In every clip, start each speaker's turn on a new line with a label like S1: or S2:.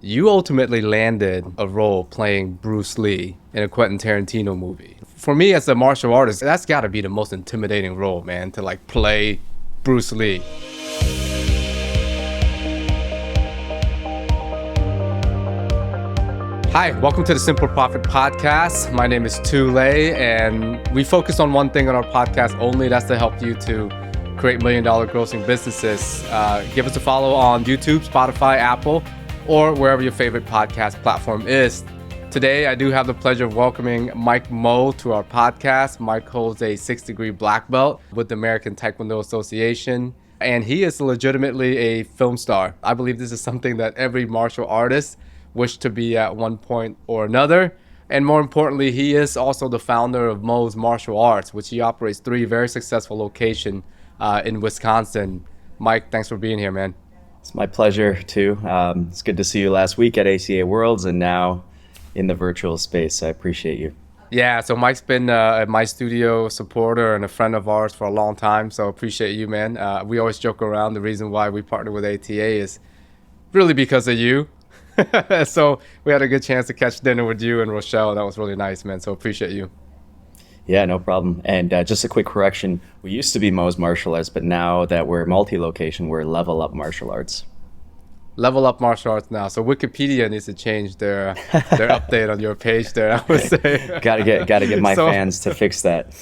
S1: you ultimately landed a role playing Bruce Lee in a Quentin Tarantino movie. For me as a martial artist, that's got to be the most intimidating role, man, to like play Bruce Lee. Hi, welcome to the Simple Profit Podcast. My name is Tule, and we focus on one thing on our podcast only. That's to help you to create $1 million grossing businesses. Give us a follow on YouTube, Spotify, Apple, or wherever your favorite podcast platform is. Today, I do have the pleasure of welcoming Mike Moh to our podcast. Mike holds a 6th-degree black belt with the American Taekwondo Association, and he is legitimately a film star. I believe this is something that every martial artist wish to be at one point or another. And more importantly, he is also the founder of Moh's Martial Arts, which he operates 3 very successful locations in Wisconsin. Mike, thanks for being here, man.
S2: It's my pleasure, too. It's good to see you last week at ACA Worlds and now in the virtual space. I appreciate you.
S1: Yeah, so Mike's been a My Studio supporter and a friend of ours for a long time, so appreciate you, man. We always joke around the reason why we partner with ATA is really because of you. So we had a good chance to catch dinner with you and Rochelle. That was really nice, man. So appreciate you.
S2: Yeah, no problem. And just a quick correction. We used to be Moh's Martial Arts, but now that we're multi-location, we're LVLUP Martial Arts.
S1: LVLUP Martial Arts now. So Wikipedia needs to change their update on your page there, I would say.
S2: Gotta get my fans to fix that.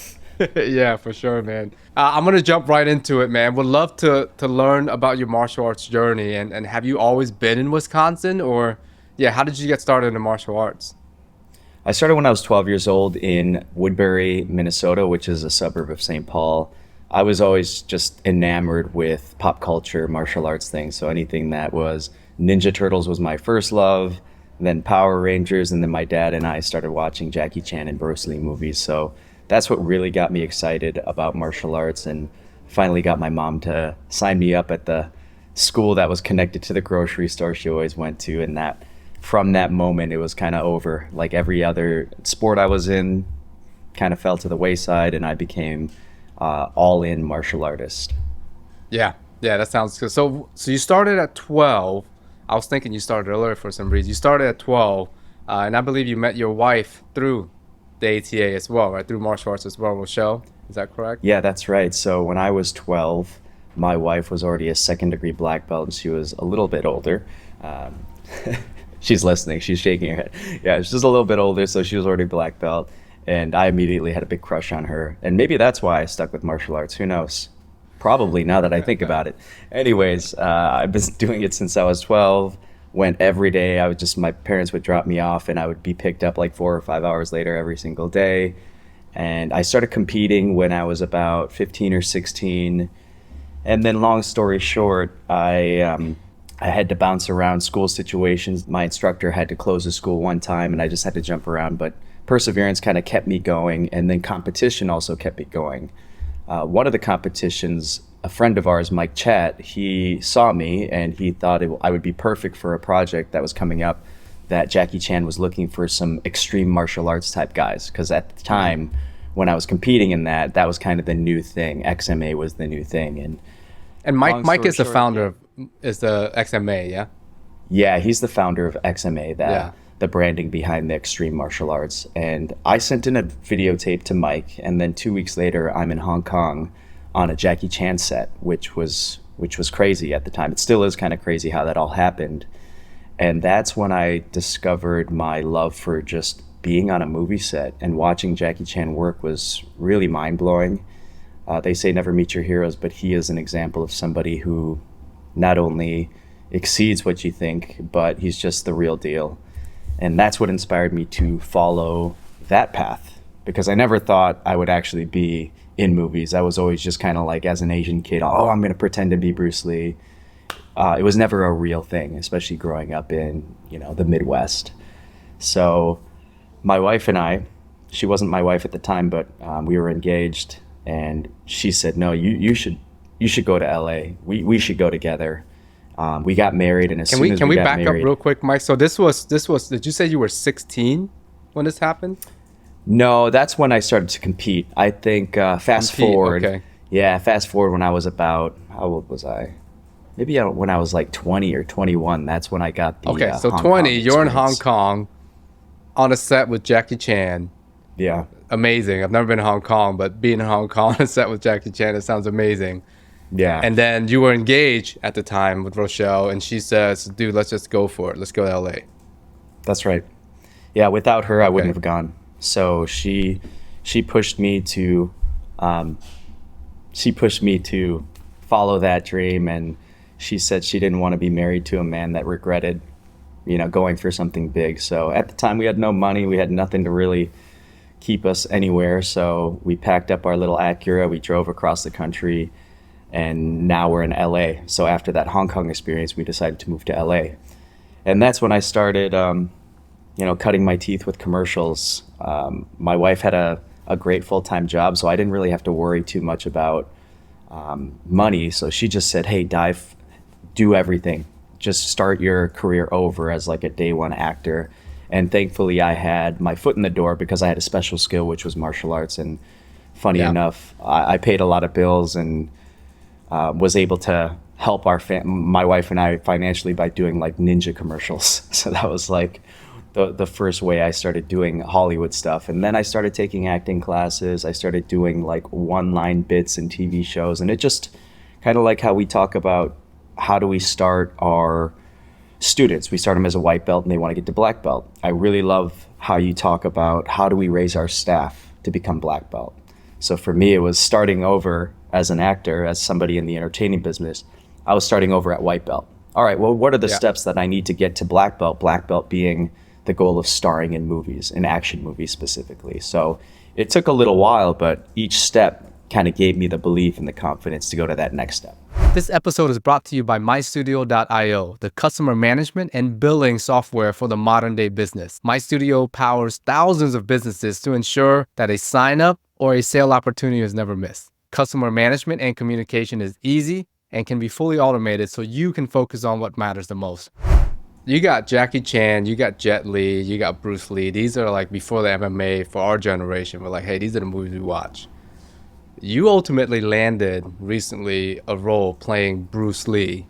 S1: Yeah, for sure, man. I'm going to jump right into it, man. Would love to learn about your martial arts journey. And have you always been in Wisconsin? Or, yeah, how did you get started in martial arts?
S2: I started when I was 12 years old in Woodbury, Minnesota, which is a suburb of St. Paul. I was always just enamored with pop culture, martial arts things. So anything that was Ninja Turtles was my first love, then Power Rangers, and then my dad and I started watching Jackie Chan and Bruce Lee movies. So that's what really got me excited about martial arts, and finally got my mom to sign me up at the school that was connected to the grocery store she always went to. And that from that moment, it was kind of over. Like every other sport I was in kind of fell to the wayside, and I became all-in martial artist.
S1: Yeah, that sounds good. So you started at 12. I was thinking you started earlier for some reason. You started at 12, and I believe you met your wife through the ATA as well, right? Through martial arts as well, Rochelle. Is that correct?
S2: Yeah, that's right. So when I was 12, my wife was already a 2nd-degree black belt, and she was a little bit older. She's listening. She's shaking her head. Yeah, she's just a little bit older, so she was already black belt. And I immediately had a big crush on her. And maybe that's why I stuck with martial arts. Who knows? Probably, now that I think about it. Anyways, I've been doing it since I was 12. Went every day. My parents would drop me off and I would be picked up like 4 or 5 hours later every single day. And I started competing when I was about 15 or 16. And then long story short, I had to bounce around school situations. My instructor had to close the school one time and I just had to jump around. But perseverance kind of kept me going, and then competition also kept me going. One of the competitions, a friend of ours, Mike Chat, he saw me and he thought I would be perfect for a project that was coming up that Jackie Chan was looking for some extreme martial arts type guys. Because at the time when I was competing in that was kind of the new thing. XMA was the new thing.
S1: And Mike is the founder is the XMA, yeah?
S2: Yeah, he's the founder of XMA, the branding behind the extreme martial arts. And I sent in a videotape to Mike, and then 2 weeks later, I'm in Hong Kong on a Jackie Chan set, which was crazy at the time. It still is kind of crazy how that all happened. And that's when I discovered my love for just being on a movie set, and watching Jackie Chan work was really mind-blowing. They say never meet your heroes, but he is an example of somebody who not only exceeds what you think, but he's just the real deal. And that's what inspired me to follow that path, because I never thought I would actually be in movies. I was always just kind of like, as an Asian kid, I'm going to pretend to be Bruce Lee. It was never a real thing, especially growing up in, the Midwest. So my wife and I, she wasn't my wife at the time, but we were engaged, and she said, no, you should go to LA. We should go together. We got married, and
S1: can we back up real quick, Mike? So this was. Did you say you were 16 when this happened?
S2: No, that's when I started to compete. I think fast forward.
S1: Okay.
S2: Yeah, fast forward when I was about, how old was I? maybe when I was like 20 or 21. That's when I got the
S1: Okay, so
S2: Hong
S1: 20,
S2: Kong
S1: you're in Hong
S2: experience.
S1: Kong on a set with Jackie Chan.
S2: Yeah,
S1: Amazing. I've never been to Hong Kong, but being in Hong Kong on a set with Jackie Chan, it sounds amazing.
S2: yeah,
S1: And then you were engaged at the time with Rochelle, and she says, dude, let's just go for it. Let's go to LA.
S2: that's right. Yeah, without her, I wouldn't
S1: Okay.
S2: have gone. So she pushed me to um, she pushed me to follow that dream, and she said she didn't want to be married to a man that regretted, going for something big. So at the time, we had no money, we had nothing to really keep us anywhere. So we packed up our little Acura, we drove across the country, and now we're in LA. So after that Hong Kong experience, we decided to move to LA, and that's when I started, cutting my teeth with commercials. My wife had a great full-time job, so I didn't really have to worry too much about money. So she just said, "Hey, do everything. Just start your career over as like a day one actor." And thankfully, I had my foot in the door because I had a special skill, which was martial arts. And funny
S1: Yeah.
S2: enough, I paid a lot of bills and was able to help my wife and I financially by doing like ninja commercials. So that was like the first way I started doing Hollywood stuff. And then I started taking acting classes. I started doing like one-line bits in TV shows. And it just kind of like how we talk about how do we start our students. We start them as a white belt and they want to get to black belt. I really love how you talk about how do we raise our staff to become black belt. So for me, it was starting over as an actor, as somebody in the entertaining business. I was starting over at white belt. All right, well, what are the
S1: Yeah.
S2: steps that I need to get to black belt? Black belt being the goal of starring in movies, in action movies specifically. So it took a little while, but each step kind of gave me the belief and the confidence to go to that next step.
S1: This episode is brought to you by MyStudio.io, the customer management and billing software for the modern day business. MyStudio powers thousands of businesses to ensure that a sign up or a sale opportunity is never missed. Customer management and communication is easy and can be fully automated so you can focus on what matters the most. You got Jackie Chan, you got Jet Li, you got Bruce Lee. These are like before the MMA for our generation. We're like, hey, these are the movies we watch. You ultimately landed recently a role playing Bruce Lee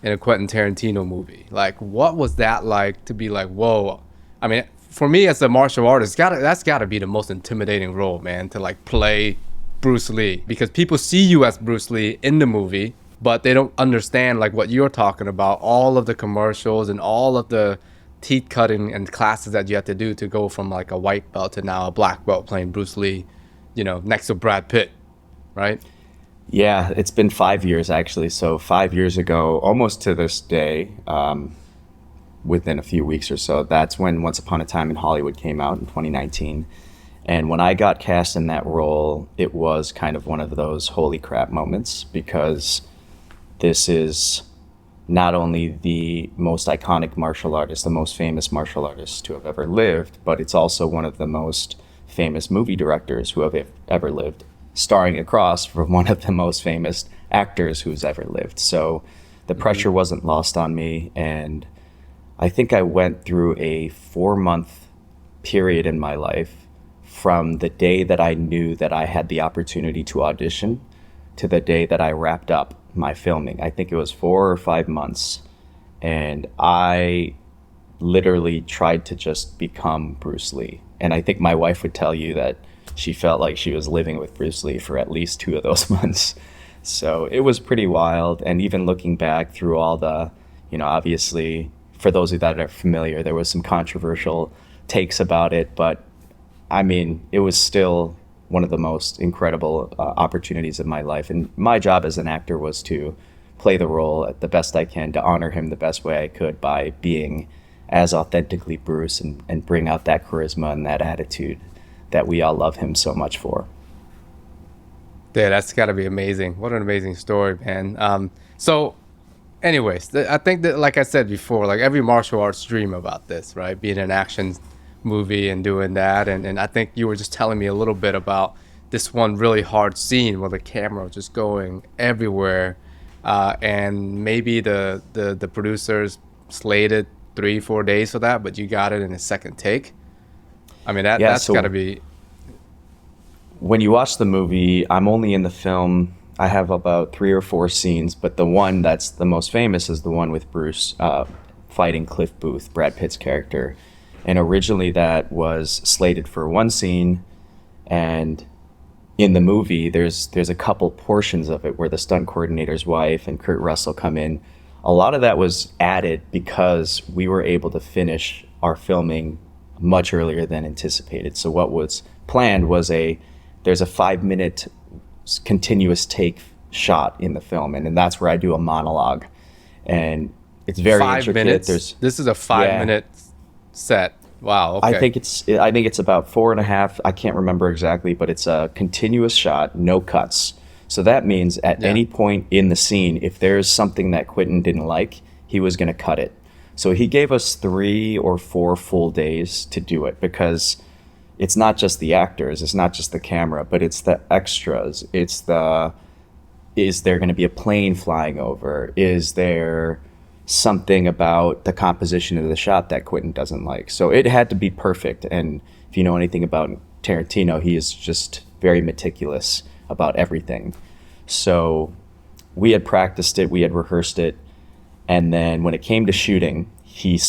S1: in a Quentin Tarantino movie. Like, what was that like to be like, whoa? I mean, for me as a martial artist, that's gotta be the most intimidating role, man, to like play Bruce Lee. Because people see you as Bruce Lee in the movie, but they don't understand like what you're talking about, all of the commercials and all of the teeth cutting and classes that you have to do to go from like a white belt to now a black belt playing Bruce Lee, next to Brad Pitt, right?
S2: Yeah, it's been 5 years actually. So 5 years ago, almost to this day, within a few weeks or so, that's when Once Upon a Time in Hollywood came out in 2019. And when I got cast in that role, it was kind of one of those holy crap moments because this is not only the most iconic martial artist, the most famous martial artist to have ever lived, but it's also one of the most famous movie directors who have ever lived, starring across from one of the most famous actors who's ever lived. So the pressure wasn't lost on me. And I think I went through a 4-month period in my life from the day that I knew that I had the opportunity to audition to the day that I wrapped up my filming. I think it was 4 or 5 months. And I literally tried to just become Bruce Lee. And I think my wife would tell you that she felt like she was living with Bruce Lee for at least 2 of those months. So it was pretty wild. And even looking back through all the, obviously, for those of you that are familiar, there was some controversial takes about it. But I mean, it was still one of the most incredible opportunities of my life. And my job as an actor was to play the role at the best I can, to honor him the best way I could by being as authentically Bruce and bring out that charisma and that attitude that we all love him so much for.
S1: Yeah, that's got to be amazing. What an amazing story, man. So anyways, I think that, like I said before, like every martial arts dream about this, right? Being an action movie and doing that. And I think you were just telling me a little bit about this one really hard scene where the camera was just going everywhere. And maybe the producers slated 3-4 days for that, but you got it in a second take. I mean,
S2: Yeah,
S1: that's
S2: so
S1: got to be.
S2: when you watch the movie, I'm only in the film I have about 3 or 4 scenes, but the one that's the most famous is the one with Bruce fighting Cliff Booth, Brad Pitt's character. And originally that was slated for one scene, and in the movie there's a couple portions of it where the stunt coordinator's wife and Kurt Russell come in. A lot of that was added because we were able to finish our filming much earlier than anticipated. So what was planned was there's a 5-minute continuous take shot in the film, and that's where I do a monologue, and it's very
S1: 5
S2: intricate.
S1: minutes. This is a 5-minute set. Wow. Okay.
S2: I think it's about 4.5. I can't remember exactly, but it's a continuous shot, no cuts. So that means at any point in the scene, if there's something that Quentin didn't like, he was going to cut it. So he gave us 3 or 4 full days to do it, because it's not just the actors, it's not just the camera, but it's the extras. Is there going to be a plane flying over? Is there something about the composition of the shot that Quentin doesn't like? So it had to be perfect. And if you know anything about Tarantino, he is just very meticulous about everything. So we had practiced it, we had rehearsed it, and then when it came to shooting, he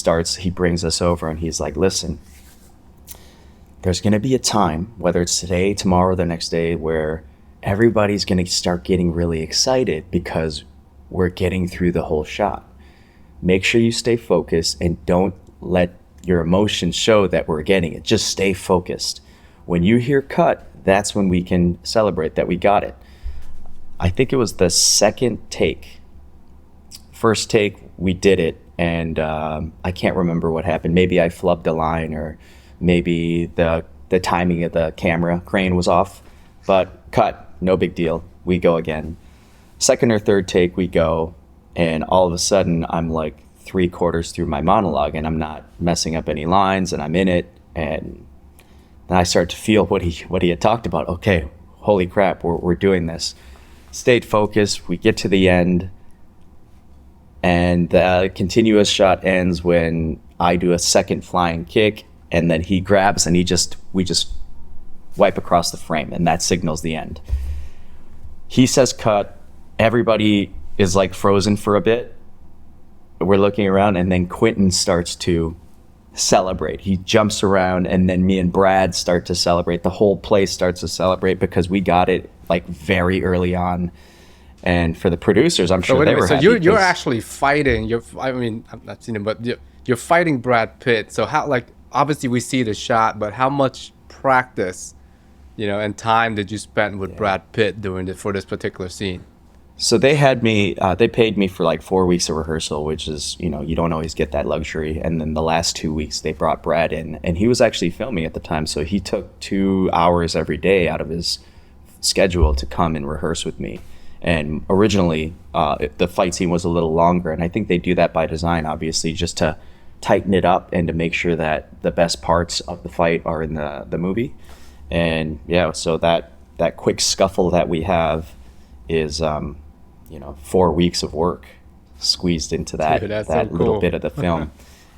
S2: brings us over and he's like, listen, there's going to be a time, whether it's today, tomorrow, the next day, where everybody's going to start getting really excited because we're getting through the whole shot. Make sure you stay focused and don't let your emotions show that we're getting it. Just stay focused. When you hear cut, that's when we can celebrate that we got it. I think it was the second take. First take, we did it, and I can't remember what happened. Maybe I flubbed a line, or maybe the timing of the camera crane was off. But cut, no big deal. We go again. Second or third take, we go, and all of a sudden, I'm like 3/4 through my monologue, and I'm not messing up any lines, and I'm in it, and then I start to feel what he had talked about. Okay, holy crap, we're doing this. Stayed focused. We get to the end, and the continuous shot ends when I do a second flying kick, and then he grabs, and we just wipe across the frame, and that signals the end. He says cut. Everybody is like frozen for a bit. We're looking around, and then Quentin starts to celebrate. He jumps around, and then me and Brad start to celebrate. The whole place starts to celebrate because we got it like very early on. And for the producers, I'm sure they were happy.
S1: So you're actually fighting. I've not seen him, but you're fighting Brad Pitt. So how, like, obviously we see the shot, but how much practice, and time did you spend with Brad Pitt doing it for this particular scene?
S2: So they had me, they paid me for like 4 weeks of rehearsal, which is, you don't always get that luxury. And then the last 2 weeks they brought Brad in, and he was actually filming at the time. So he took 2 hours every day out of his schedule to come and rehearse with me. And originally the fight scene was a little longer, and I think they do that by design, obviously, just to tighten it up and to make sure that the best parts of the fight are in the movie. And so that quick scuffle that we have is 4 weeks of work squeezed into that
S1: so cool.
S2: little bit of the film.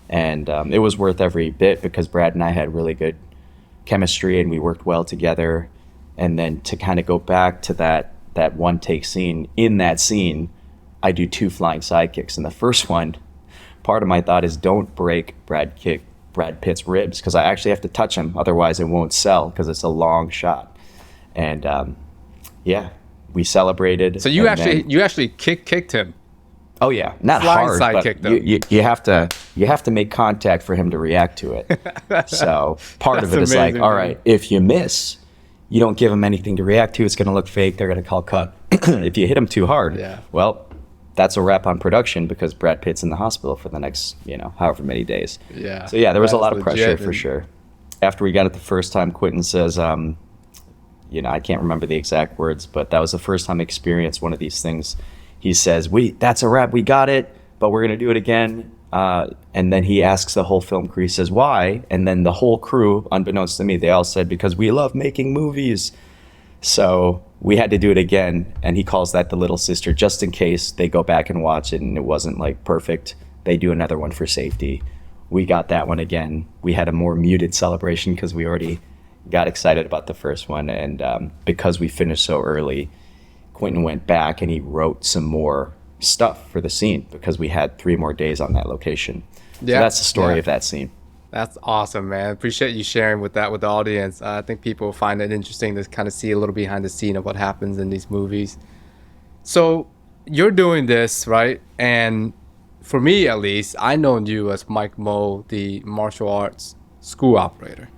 S2: And it was worth every bit, because Brad and I had really good chemistry and we worked well together. And then to kind of go back to that one take scene, in that scene I do 2 flying sidekicks. And the first one, part of my thought is don't break Brad Pitt's ribs, because I actually have to touch him, otherwise it won't sell, because it's a long shot. And we celebrated.
S1: So you actually kicked him.
S2: Oh yeah, not
S1: flying
S2: hard,
S1: sidekick,
S2: but you have to make contact for him to react to it. So part of it is
S1: amazing,
S2: like, all right, if you miss, you don't give him anything to react to. It's going to look fake. They're going to call cut. If you hit him too hard, well, that's a wrap on production, because Brad Pitt's in the hospital for the next, however many days.
S1: Yeah.
S2: So there was a lot of pressure
S1: legit,
S2: for sure. After we got it the first time, Quentin says, I can't remember the exact words, but that was the first time I experienced one of these things. He says, that's a wrap. We got it, but we're going to do it again. And then he asks the whole film crew, he says, why? And then the whole crew, unbeknownst to me, they all said, because we love making movies. So we had to do it again. And he calls that the little sister, just in case they go back and watch it and it wasn't like perfect. They do another one for safety. We got that one again. We had a more muted celebration because we already got excited about the first one. And because we finished so early, Quentin went back and he wrote some more stuff for the scene because we had 3 more days on that location. So that's the story of that scene.
S1: That's awesome, man. Appreciate you sharing with the audience. I think people find it interesting to kind of see a little behind the scene of what happens in these movies. So you're doing this, right? And for me, at least, I known you as Mike Moh, the martial arts school operator.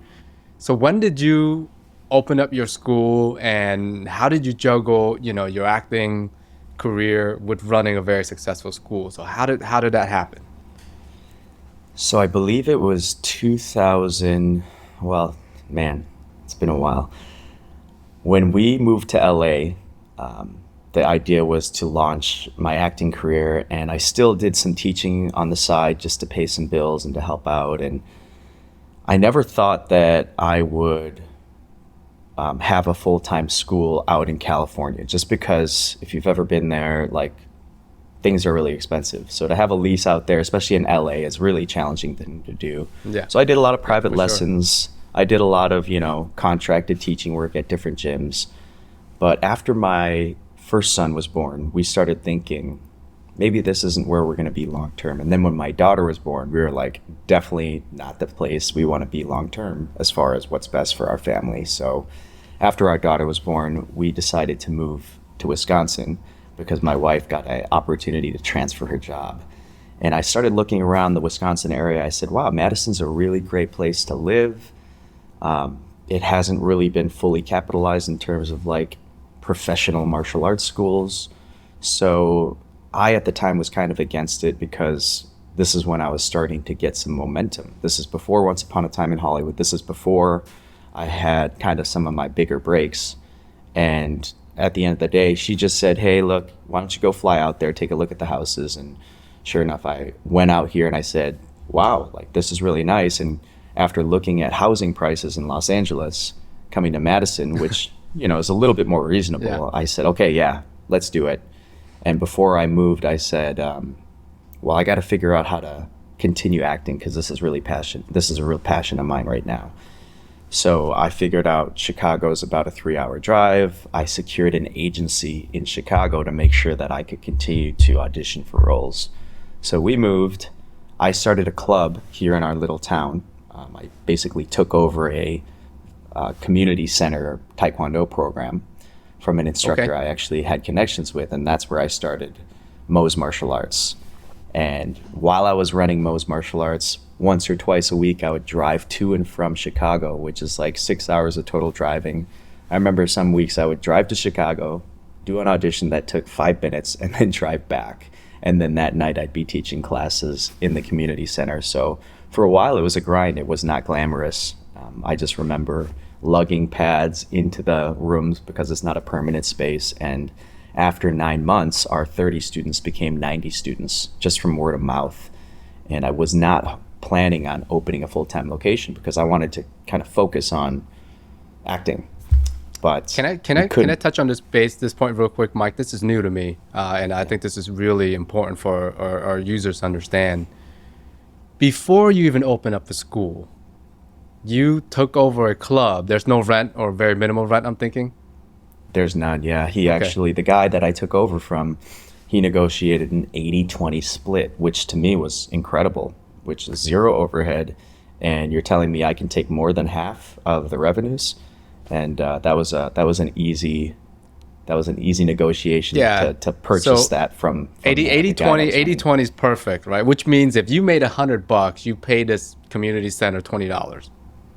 S1: So when did you open up your school, and how did you juggle, your acting career with running a very successful school? So how did that happen?
S2: So I believe it was 2000. Well, man, it's been a while. When we moved to LA, the idea was to launch my acting career, and I still did some teaching on the side just to pay some bills and to help out. And I never thought that I would have a full-time school out in California, just because if you've ever been there, like, things are really expensive. So to have a lease out there, especially in LA, is really challenging thing to do.
S1: Yeah.
S2: So I did a lot of private lessons.
S1: Sure.
S2: I did a lot of, contracted teaching work at different gyms. But after my first son was born, we started thinking, maybe this isn't where we're going to be long term. And then when my daughter was born, we were like, definitely not the place we want to be long term as far as what's best for our family. So after our daughter was born, we decided to move to Wisconsin because my wife got an opportunity to transfer her job. And I started looking around the Wisconsin area. I said, wow, Madison's a really great place to live. It hasn't really been fully capitalized in terms of like professional martial arts schools. So I, at the time, was kind of against it because this is when I was starting to get some momentum. This is before Once Upon a Time in Hollywood. This is before I had kind of some of my bigger breaks. And at the end of the day, she just said, hey, look, why don't you go fly out there, take a look at the houses? And sure enough, I went out here and I said, wow, like, this is really nice. And after looking at housing prices in Los Angeles, coming to Madison, which, is a little bit more reasonable, I said, okay, yeah, let's do it. And before I moved, I said, well, I got to figure out how to continue acting because this is really passion. This is a real passion of mine right now. So I figured out Chicago's about a 3-hour drive. I secured an agency in Chicago to make sure that I could continue to audition for roles. So we moved. I started a club here in our little town. I basically took over a community center Taekwondo program from an instructor I actually had connections with, and that's where I started Moh's Martial Arts. And while I was running Moh's Martial Arts, once or twice a week, I would drive to and from Chicago, which is like 6 hours of total driving. I remember some weeks I would drive to Chicago, do an audition that took 5 minutes, and then drive back. And then that night I'd be teaching classes in the community center. So for a while it was a grind. It was not glamorous. I just remember lugging pads into the rooms because it's not a permanent space. And after 9 months, our 30 students became 90 students just from word of mouth. And I was not planning on opening a full-time location because I wanted to kind of focus on acting. But
S1: can I touch on this point real quick, Mike? This is new to me, and I think this is really important for our users to understand. Before you even open up the school, you took over a club. There's no rent or very minimal rent, I'm thinking?
S2: There's none, yeah. Actually, the guy that I took over from, he negotiated an 80-20 split, which to me was incredible, which is zero overhead. And you're telling me I can take more than half of the revenues? And that was an easy negotiation to purchase that from
S1: 80-20 is perfect, right? Which means if you made $100, you pay this community center $20.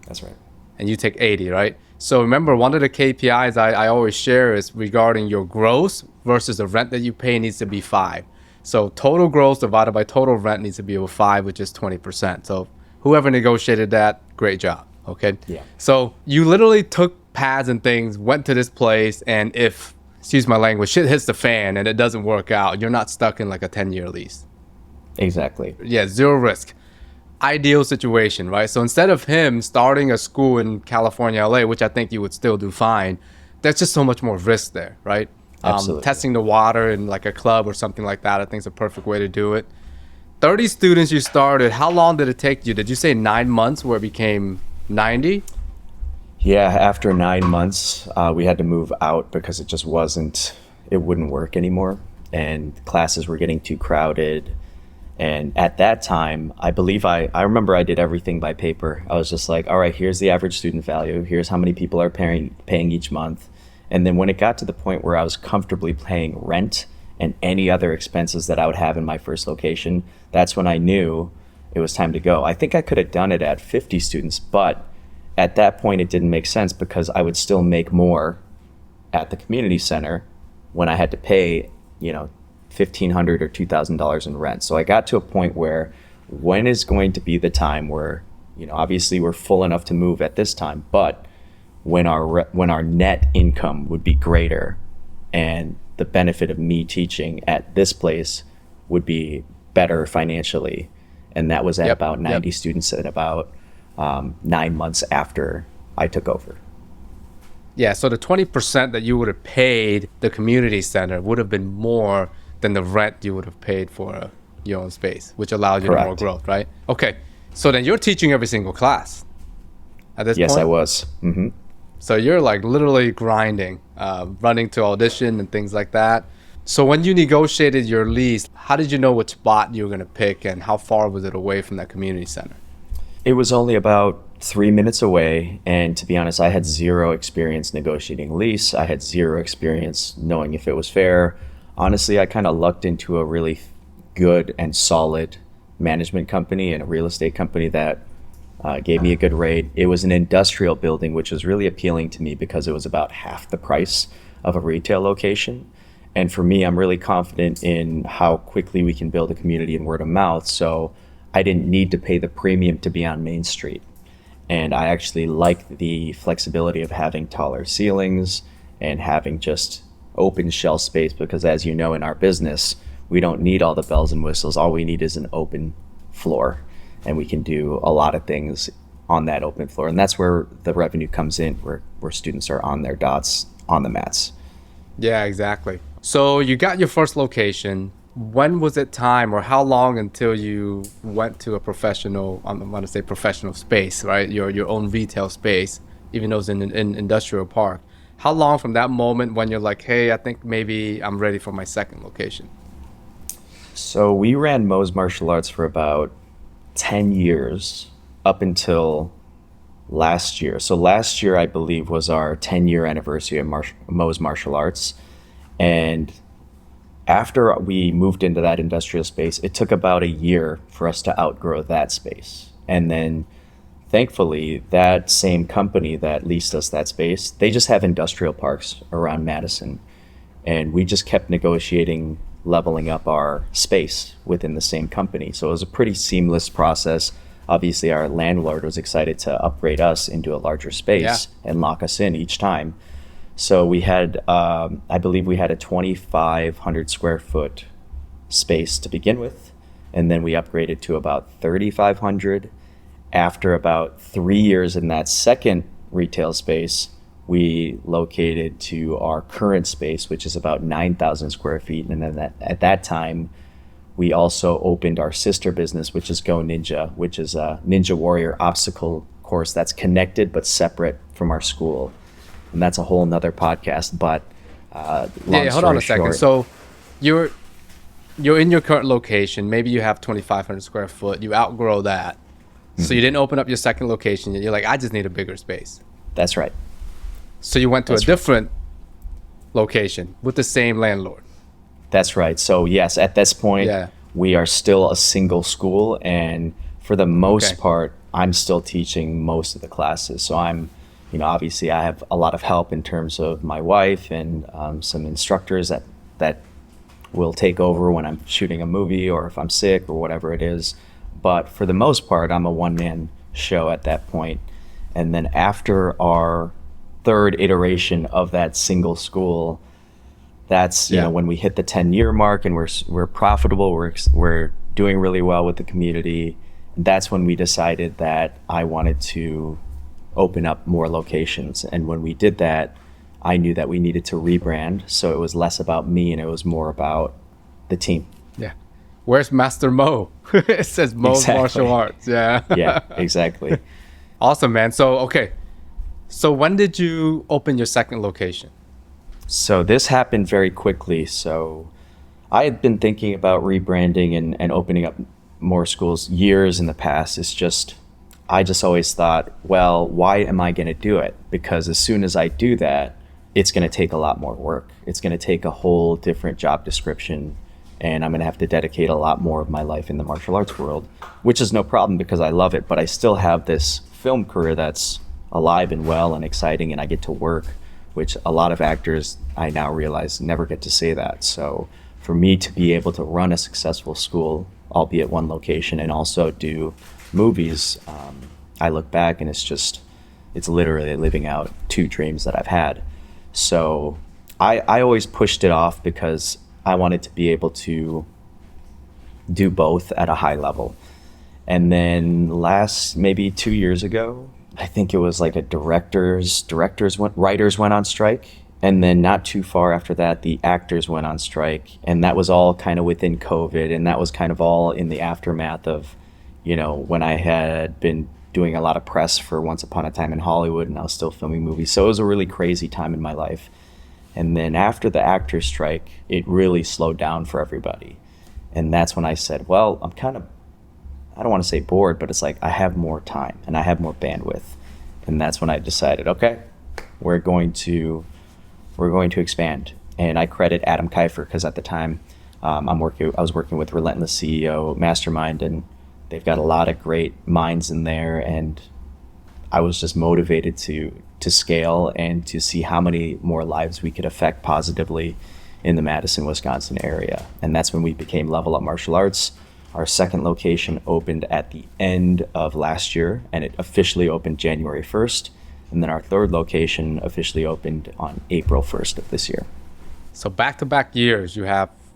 S2: That's right.
S1: And you take 80, right? So remember, one of the KPIs I always share is regarding your gross versus the rent that you pay needs to be 5. So total gross divided by total rent needs to be over 5, which is 20%. So whoever negotiated that, great job. Okay.
S2: Yeah.
S1: So you literally took pads and things, went to this place, and if, excuse my language, shit hits the fan and it doesn't work out, you're not stuck in like a 10-year lease.
S2: Exactly.
S1: Yeah, zero risk. Ideal situation, right? So instead of him starting a school in California, LA, which I think you would still do fine, there's just so much more risk there, right?
S2: Absolutely.
S1: Testing the water in like a club or something like that, I think is a perfect way to do it. 30 students you started, how long did it take you? Did you say 9 months where it became 90?
S2: Yeah, after 9 months, we had to move out because it it wouldn't work anymore, and classes were getting too crowded. And at that time, I believe I remember I did everything by paper. I was just like, all right, here's the average student value. Here's how many people are paying each month. And then when it got to the point where I was comfortably paying rent and any other expenses that I would have in my first location, that's when I knew it was time to go. I think I could have done it at 50 students, but at that point it didn't make sense because I would still make more at the community center when I had to pay, $1,500 or $2,000 in rent. So I got to a point where when is going to be the time where, obviously we're full enough to move at this time, but when our net income would be greater and the benefit of me teaching at this place would be better financially. And that was at about 90 students at about 9 months after I took over.
S1: Yeah, so the 20% that you would have paid the community center would have been more than the rent you would have paid for your own space, which allowed you to more growth, right? Okay, so then you're teaching every single class at this point?
S2: Yes, I was. Mm-hmm.
S1: So you're like literally grinding, running to audition and things like that. So when you negotiated your lease, how did you know which spot you were going to pick and how far was it away from that community center?
S2: It was only about 3 minutes away, and to be honest, I had zero experience negotiating lease. I had zero experience knowing if it was fair. Honestly, I kind of lucked into a really good and solid management company and a real estate company that gave me a good rate. It was an industrial building, which was really appealing to me because it was about half the price of a retail location. And for me, I'm really confident in how quickly we can build a community and word of mouth. So I didn't need to pay the premium to be on Main Street. And I actually liked the flexibility of having taller ceilings and having just open shell space, because as you know, in our business, we don't need all the bells and whistles. All we need is an open floor, and we can do a lot of things on that open floor. And that's where the revenue comes in, where students are on their dots on the mats.
S1: Yeah, exactly. So you got your first location. When was it time, or how long until you went to a professional, I'm going to say professional space, right? Your own retail space, even though it's in an industrial park. How long from that moment when you're like, hey, I think maybe I'm ready for my second location?
S2: So we ran Moh's Martial Arts for about 10 years up until last year. So last year, I believe, was our 10-year anniversary of Moh's Martial Arts. And after we moved into that industrial space, it took about a year for us to outgrow that space. And then thankfully, that same company that leased us that space, they just have industrial parks around Madison. And we just kept negotiating, leveling up our space within the same company. So it was a pretty seamless process. Obviously, our landlord was excited to upgrade us into a larger space and lock us in each time. So we had, I believe we had a 2,500 square foot space to begin with. And then we upgraded to about 3,500. After about 3 years in that second retail space, we located to our current space, which is about 9,000 square feet. And then at that time, we also opened our sister business, which is Go Ninja, which is a Ninja Warrior obstacle course that's connected but separate from our school. And that's a whole nother podcast. But
S1: hold on a second. So you're in your current location. Maybe you have 2,500 square foot. You outgrow that. So you didn't open up your second location. You're like, I just need a bigger space.
S2: That's right.
S1: So you went to a different location with the same landlord.
S2: That's right. So yes, at this point, we are still a single school. And for the most part, I'm still teaching most of the classes. So I'm, obviously I have a lot of help in terms of my wife and some instructors that will take over when I'm shooting a movie or if I'm sick or whatever it is. But for the most part, I'm a one-man show at that point. And then after our third iteration of that single school, that's when we hit the 10-year mark and we're profitable, we're doing really well with the community. That's when we decided that I wanted to open up more locations. And when we did that, I knew that we needed to rebrand. So it was less about me and it was more about the team.
S1: Yeah. Where's Master Moh? It says Moh's Martial Arts. Yeah.
S2: Yeah, exactly.
S1: Awesome, man. So when did you open your second location?
S2: So this happened very quickly. So I had been thinking about rebranding and opening up more schools years in the past. I just always thought, well, why am I going to do it? Because as soon as I do that, it's going to take a lot more work. It's going to take a whole different job description, and I'm going to have to dedicate a lot more of my life in the martial arts world, which is no problem because I love it, but I still have this film career that's alive and well and exciting, and I get to work, which a lot of actors, I now realize, never get to say that. So for me to be able to run a successful school, albeit one location, and also do movies, I look back and it's literally living out two dreams that I've had. So I always pushed it off because I wanted to be able to do both at a high level. And then maybe 2 years ago, I think it was like writers went on strike. And then not too far after that, the actors went on strike. And that was all kind of within COVID. And that was kind of all in the aftermath of, when I had been doing a lot of press for Once Upon a Time in Hollywood, and I was still filming movies. So it was a really crazy time in my life. And then after the actors strike, it really slowed down for everybody. And that's when I said, well, I don't want to say bored, but it's like I have more time and I have more bandwidth. And that's when I decided, okay, we're going to expand. And I credit Adam Kiefer because at the time I was working with Relentless CEO Mastermind, and they've got a lot of great minds in there, and I was just motivated to scale and to see how many more lives we could affect positively in the Madison, Wisconsin area. And that's when we became LVLUP Martial Arts. Our second location opened at the end of last year, and it officially opened January 1st. And then our third location officially opened on April 1st of this year.
S1: So back-to-back years, you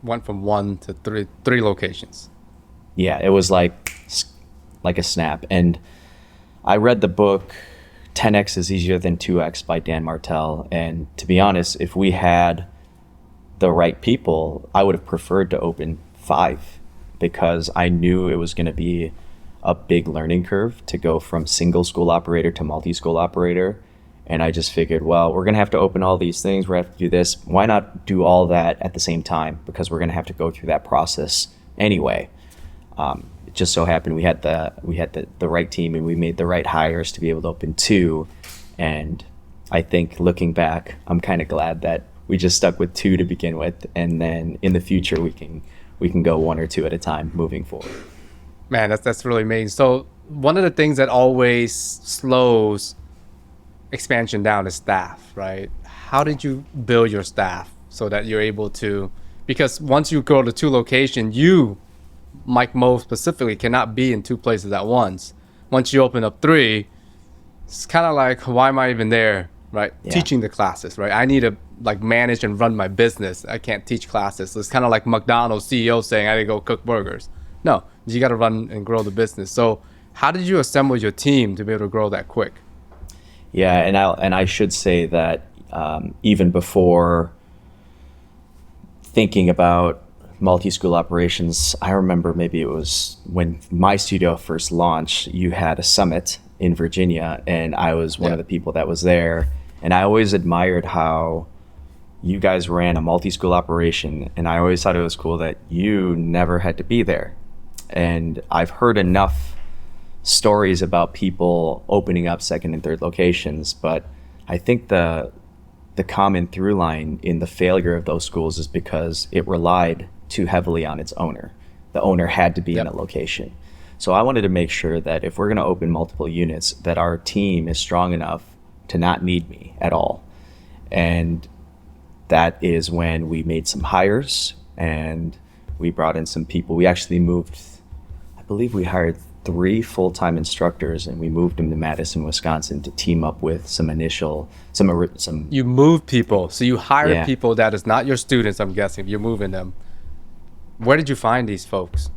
S1: went from 1 to 3 locations.
S2: Yeah, it was like a snap. And I read the book 10X is Easier Than 2X by Dan Martell. And to be honest, if we had the right people, I would have preferred to open 5 because I knew it was going to be a big learning curve to go from single school operator to multi-school operator. And I just figured, well, we're going to have to open all these things. We're going to have to do this. Why not do all that at the same time? Because we're going to have to go through that process anyway. It just so happened we had the right team, and we made the right hires to be able to open 2. And I think looking back, I'm kind of glad that we just stuck with 2 to begin with, and then in the future we can go 1 or 2 at a time moving forward.
S1: Man, that's really amazing. So one of the things that always slows expansion down is staff, right? How did you build your staff so that you're able to, because once you go to 2 locations, you, Mike Moh specifically, cannot be in 2 places at once. Once you open up 3, it's kind of like, why am I even there, right? Yeah. Teaching the classes, right? I need to manage and run my business. I can't teach classes. So it's kind of like McDonald's CEO saying, I need to go cook burgers. No, you got to run and grow the business. So how did you assemble your team to be able to grow that quick?
S2: Yeah, and I should say that even before thinking about multi-school operations, I remember maybe it was when my studio first launched, you had a summit in Virginia, and I was one of the people that was there. And I always admired how you guys ran a multi-school operation, and I always thought it was cool that you never had to be there. And I've heard enough stories about people opening up second and third locations, but I think the common through line in the failure of those schools is because it relied too heavily on its owner. The owner had to be in a location. So I wanted to make sure that if we're going to open multiple units, that our team is strong enough to not need me at all. And that is when we made some hires and we brought in some people. We actually moved, I believe we hired 3 full-time instructors, and we moved them to Madison, Wisconsin to team up with some. You move people, so you hire people that is not your students, I'm guessing. You're moving them. Where did you find these folks?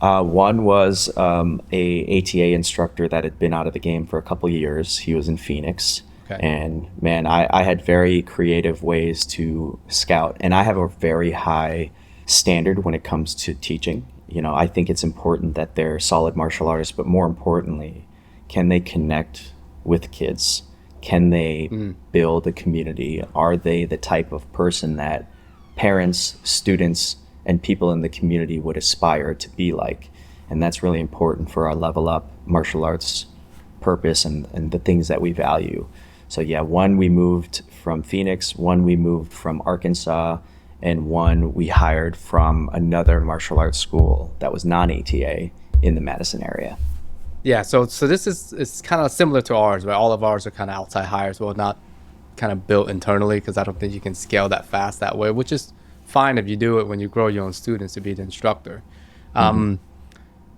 S2: One was a ATA instructor that had been out of the game for a couple of years. He was in Phoenix. Okay. And man, I had very creative ways to scout, and I have a very high standard when it comes to teaching. I think it's important that they're solid martial artists, but more importantly, can they connect with kids? Can they build a community? Are they the type of person that parents, students, and people in the community would aspire to be like? And that's really important for our Level Up Martial Arts purpose and the things that we value. So yeah, one, we moved from Phoenix, one, we moved from Arkansas, and one we hired from another martial arts school that was non-ATA in the Madison area.
S1: Yeah, so this is kind of similar to ours, right? All of ours are kind of outside hires, well, not kind of built internally, because I don't think you can scale that fast that way, which is fine if you do it when you grow your own students to be the instructor.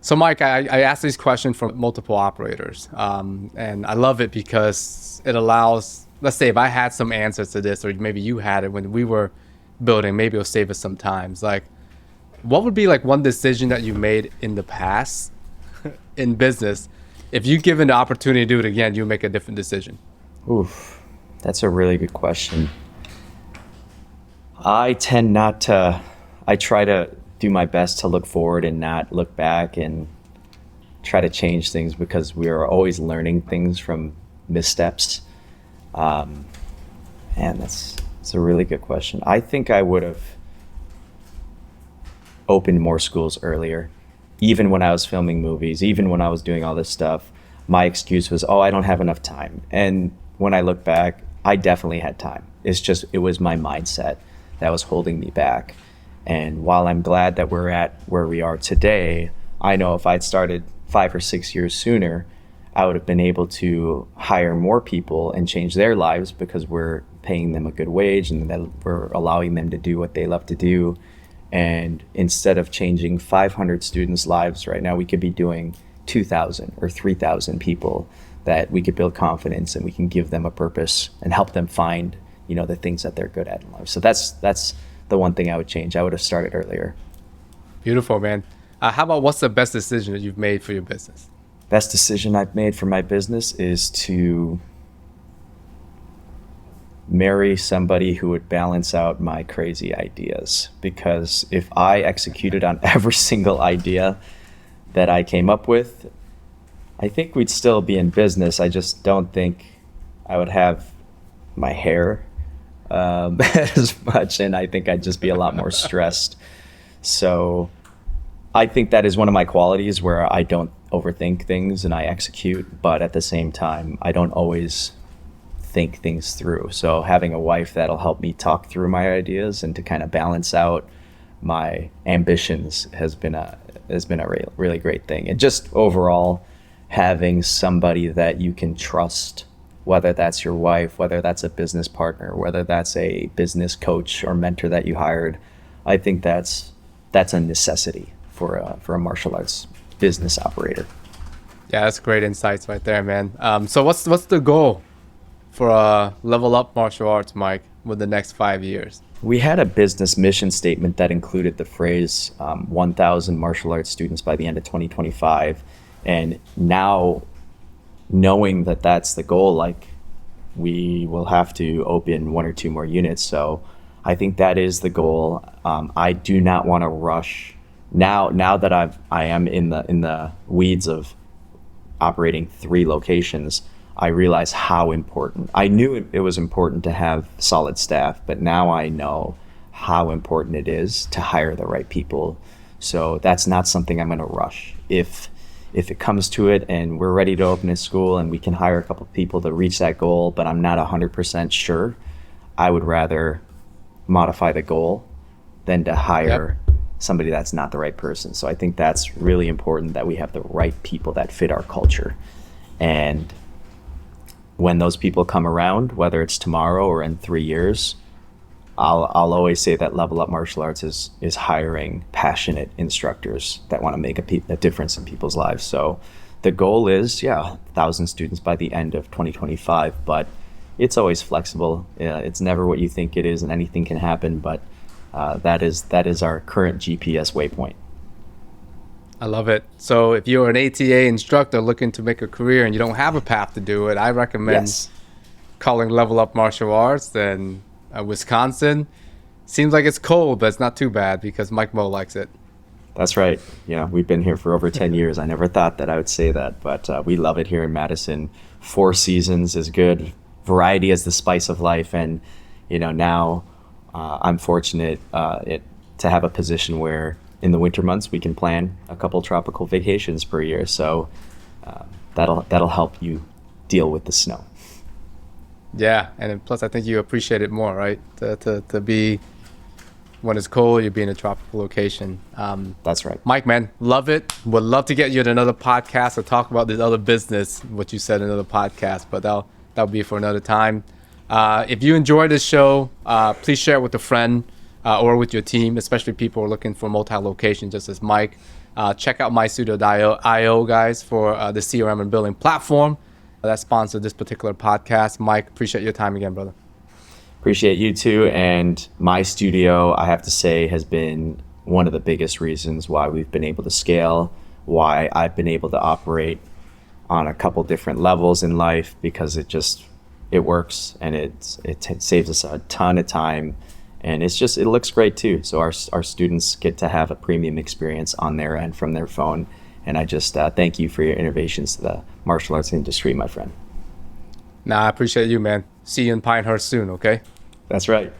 S1: So Mike, I asked these questions from multiple operators, and I love it because it allows, let's say if I had some answers to this, or maybe you had it when we were building, maybe it'll save us some times. Like, what would be like one decision that you made in the past in business, if you given the opportunity to do it again, you make a different decision?
S2: Oof, that's a really good question. I tend not to, I try to do my best to look forward and not look back and try to change things, because we are always learning things from missteps. And that's a really good question. I think I would have opened more schools earlier. Even when I was filming movies, even when I was doing all this stuff, my excuse was, oh, I don't have enough time. And when I look back, I definitely had time. It's just, it was my mindset that was holding me back. And while I'm glad that we're at where we are today, I know if I'd started 5 or 6 years sooner, I would have been able to hire more people and change their lives, because we're paying them a good wage and that we're allowing them to do what they love to do. And instead of changing 500 students' lives right now, we could be doing 2,000 or 3,000 people that we could build confidence, and we can give them a purpose and help them find, the things that they're good at in life. So that's the one thing I would change. I would have started earlier.
S1: Beautiful, man. How about what's the best decision that you've made for your business?
S2: Best decision I've made for my business is to marry somebody who would balance out my crazy ideas. Because if I executed on every single idea that I came up with, I think we'd still be in business. I just don't think I would have my hair as much, and I think I'd just be a lot more stressed. So I think that is one of my qualities, where I don't overthink things and I execute, but at the same time, I don't always think things through. So having a wife that'll help me talk through my ideas and to kind of balance out my ambitions has been a really great thing. And just overall, having somebody that you can trust, whether that's your wife, whether that's a business partner, whether that's a business coach or mentor that you hired, I think that's a necessity for a martial arts business operator.
S1: Yeah, that's great insights right there, man. So what's the goal for Level Up Martial Arts, Mike, with the next 5 years?
S2: We had a business mission statement that included the phrase 1,000 martial arts students by the end of 2025. And now, knowing that that's the goal, like, we will have to open 1 or 2 more units. So I think that is the goal. I do not want to rush. Now that I am in the weeds of operating 3 locations, I realize how important. I knew it was important to have solid staff, but now I know how important it is to hire the right people. So that's not something I'm going to rush. If it comes to it and we're ready to open a school and we can hire a couple of people to reach that goal, but I'm not 100% sure, I would rather modify the goal than to hire somebody that's not the right person. So I think that's really important, that we have the right people that fit our culture. And when those people come around, whether it's tomorrow or in 3 years, I'll always say that Level Up Martial Arts is hiring passionate instructors that want to make a difference in people's lives. So the goal is, 1,000 students by the end of 2025, but it's always flexible. It's never what you think it is, and anything can happen, but that is our current GPS waypoint.
S1: I love it. So if you're an ATA instructor looking to make a career and you don't have a path to do it, I recommend calling Level Up Martial Arts. And Wisconsin seems like it's cold, but it's not too bad because Mike Moh likes it.
S2: That's right. Yeah, we've been here for over 10 years. I never thought that I would say that, but we love it here in Madison. 4 seasons is good variety is the spice of life. And, now I'm fortunate to have a position where in the winter months we can plan a couple tropical vacations per year. So that'll help you deal with the snow.
S1: Yeah, and then plus I think you appreciate it more, right? To be, when it's cold, you be in a tropical location.
S2: That's right.
S1: Mike, man, love it. Would love to get you in another podcast or talk about this other business, what you said in another podcast, but that'll be for another time. If you enjoyed this show, please share it with a friend or with your team, especially people who are looking for multi-location, just as Mike. Check out mystudio.io, guys, for the CRM and billing platform that sponsored this particular podcast. Mike, appreciate your time again, brother.
S2: Appreciate you too. And my studio, I have to say, has been one of the biggest reasons why we've been able to scale, why I've been able to operate on a couple different levels in life, because it works and it saves us a ton of time. And it looks great too. So our students get to have a premium experience on their end from their phone. And I just thank you for your innovations to the martial arts industry, my friend.
S1: Nah, I appreciate you, man. See you in Pinehurst soon, okay?
S2: That's right.